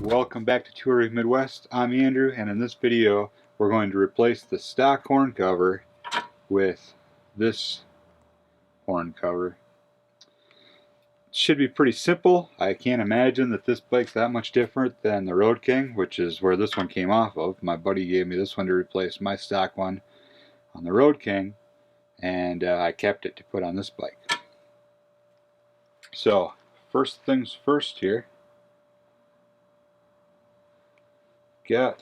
Welcome back to Touring Midwest. I'm Andrew, and in this video we're going to replace the stock horn cover with this horn cover. It should be pretty simple. I can't imagine that this bike's that much different than the Road King, which is where this one came off of. My buddy gave me this one to replace my stock one on the Road King, and I kept it to put on this bike. So first things first here. Got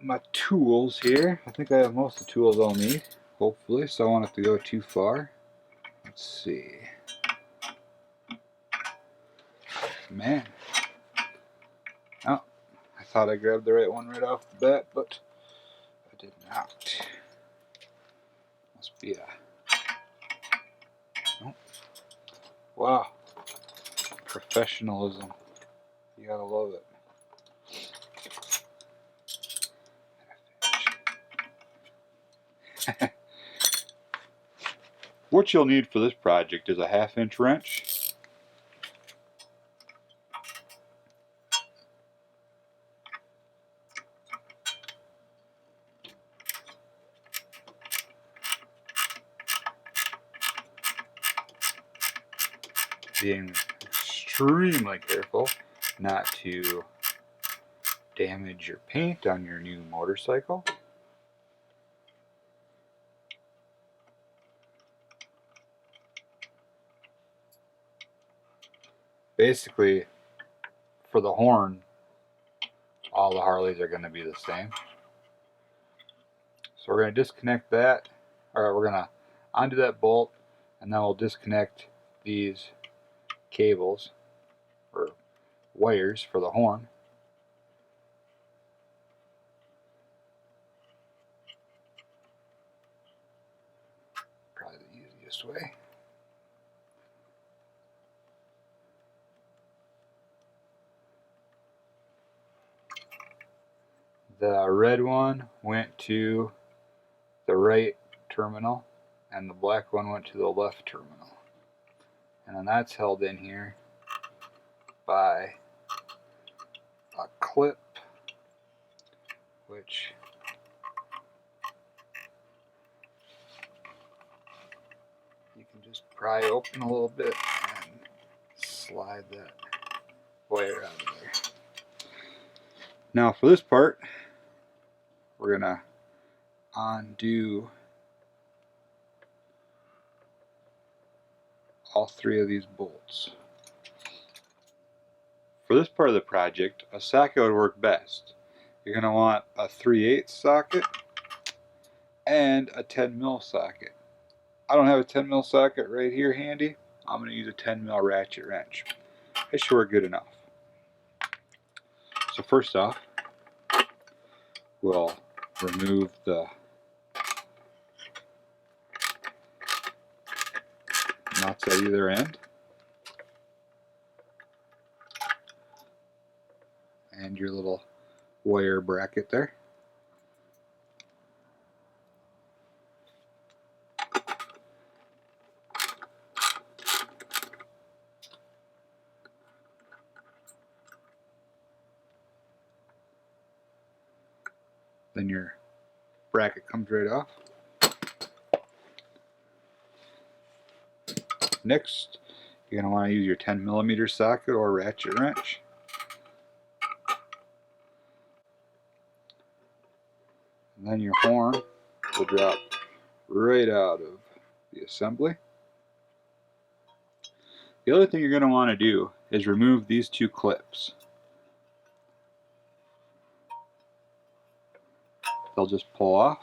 my tools here. I think I have most of the tools I'll need, hopefully, so I won't have to go too far. Let's see. Man. Oh, I thought I grabbed the right one right off the bat, but I did not. Must be a... Oh. Wow. Professionalism. You gotta love it. What you'll need for this project is a 1/2-inch wrench, being extremely careful not to damage your paint on your new motorcycle. Basically, for the horn, all the Harleys are going to be the same. So we're going to disconnect that, or we're going to undo that bolt, and then we'll disconnect these cables, or wires, for the horn. Probably the easiest way. The red one went to the right terminal, and the black one went to the left terminal. And then that's held in here by a clip, which you can just pry open a little bit and slide that wire out of there. Now for this part, we're going to undo all 3 of these bolts. For this part of the project, a socket would work best. You're going to want a 3/8 socket and a 10mm socket. I don't have a 10mm socket right here handy. I'm going to use a 10mm ratchet wrench. It should work good enough. So first off, we'll remove the nuts at either end and your little wire bracket there. Then your bracket comes right off. Next, you're going to want to use your 10mm socket or ratchet wrench. And then your horn will drop right out of the assembly. The other thing you're going to want to do is remove these 2 clips. They'll just pull off.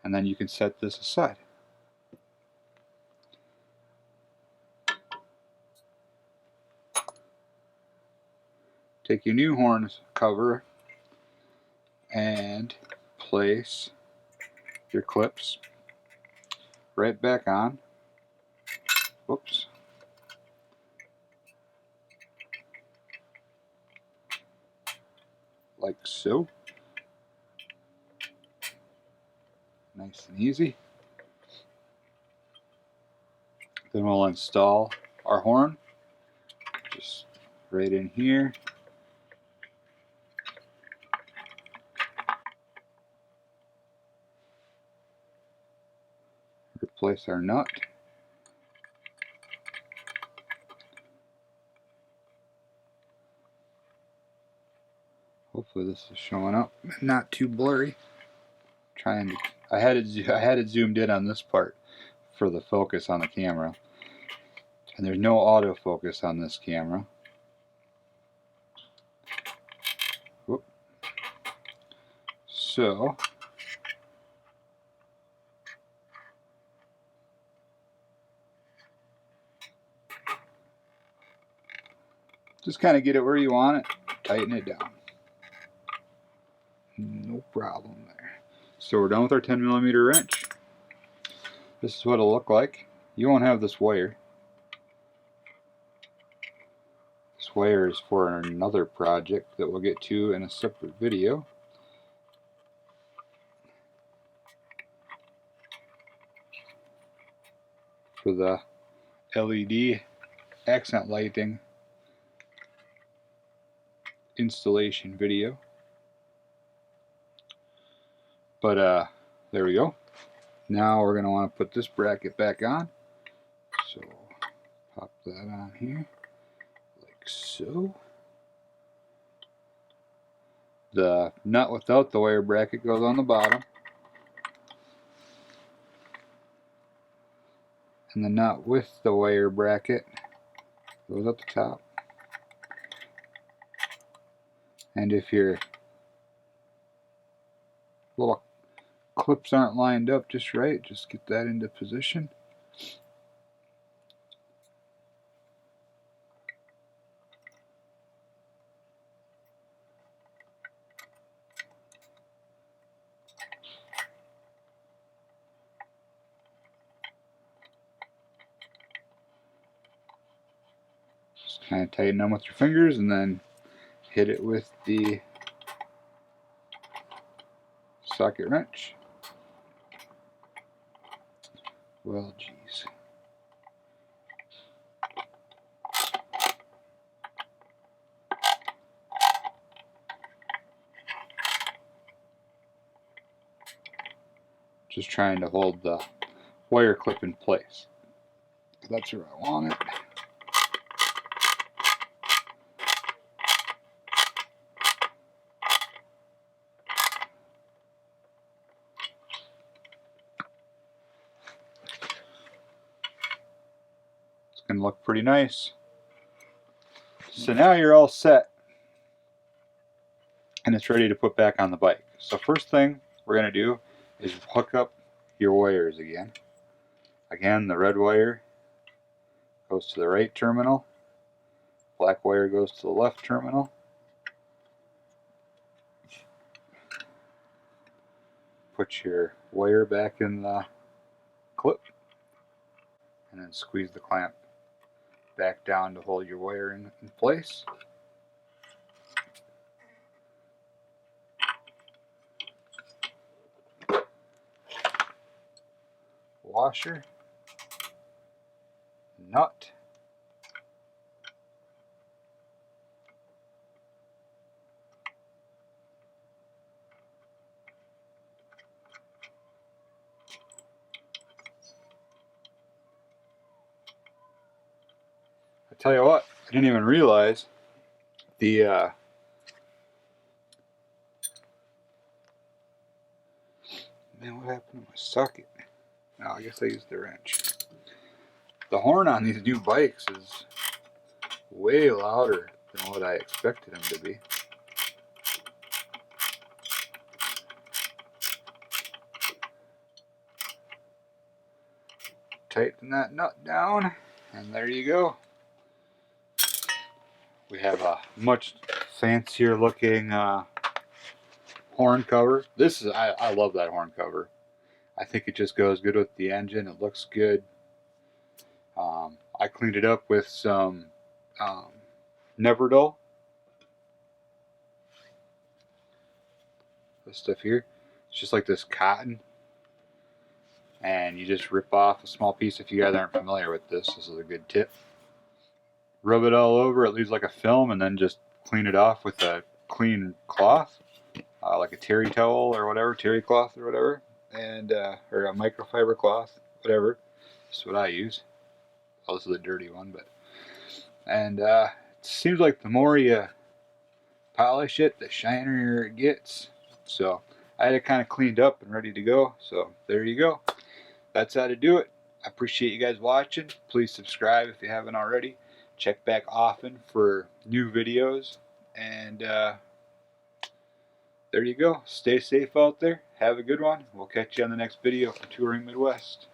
And then you can set this aside. Take your new horn cover and place your clips right back on. Whoops. Like so. Nice and easy. Then we'll install our horn, just right in here. Replace our nut. Hopefully this is showing up, not too blurry. I had it zoomed in on this part for the focus on the camera, and there's no autofocus on this camera. Whoop. So just kind of get it where you want it, tighten it down. No problem there. So we're done with our 10mm wrench. This is what it'll look like. You won't have this wire. This wire is for another project that we'll get to in a separate video. For the LED accent lighting installation video. But there we go. Now we're going to want to put this bracket back on. So pop that on here like so. The nut without the wire bracket goes on the bottom, and the nut with the wire bracket goes at the top. And if your little clips aren't lined up just right, just get that into position. Just kind of tighten them with your fingers and then hit it with the socket wrench. Well, geez. Just trying to hold the wire clip in place. That's where I want it. It's going to look pretty nice. So now you're all set, and it's ready to put back on the bike. So first thing we're going to do is hook up your wires again. Again, the red wire goes to the right terminal, black wire goes to the left terminal. Put your wire back in the clip, and then squeeze the clamp back down to hold your wire in place. Washer, nut, I tell you what, I didn't even realize the man, what happened to my socket? No, I guess I used the wrench. The horn on these new bikes is way louder than what I expected them to be. Tighten that nut down, and there you go. We have a much fancier looking horn cover. This is I love that horn cover. I think it just goes good with the engine. It looks good. I cleaned it up with some Never-Dull. This stuff here, it's just like this cotton. and you just rip off a small piece. If you guys aren't familiar with this, this is a good tip. Rub it all over, it leaves like a film, and then just clean it off with a clean cloth, like a terry towel or whatever, terry cloth or whatever, and or a microfiber cloth, whatever. That's what I use. Oh, this is a dirty one, but it seems like the more you polish it, the shinier it gets. So I had it kind of cleaned up and ready to go. So there you go. That's how to do it. I appreciate you guys watching. Please subscribe if you haven't already. Check back often for new videos. And there you go. Stay safe out there. Have a good one. We'll catch you on the next video for Touring Midwest.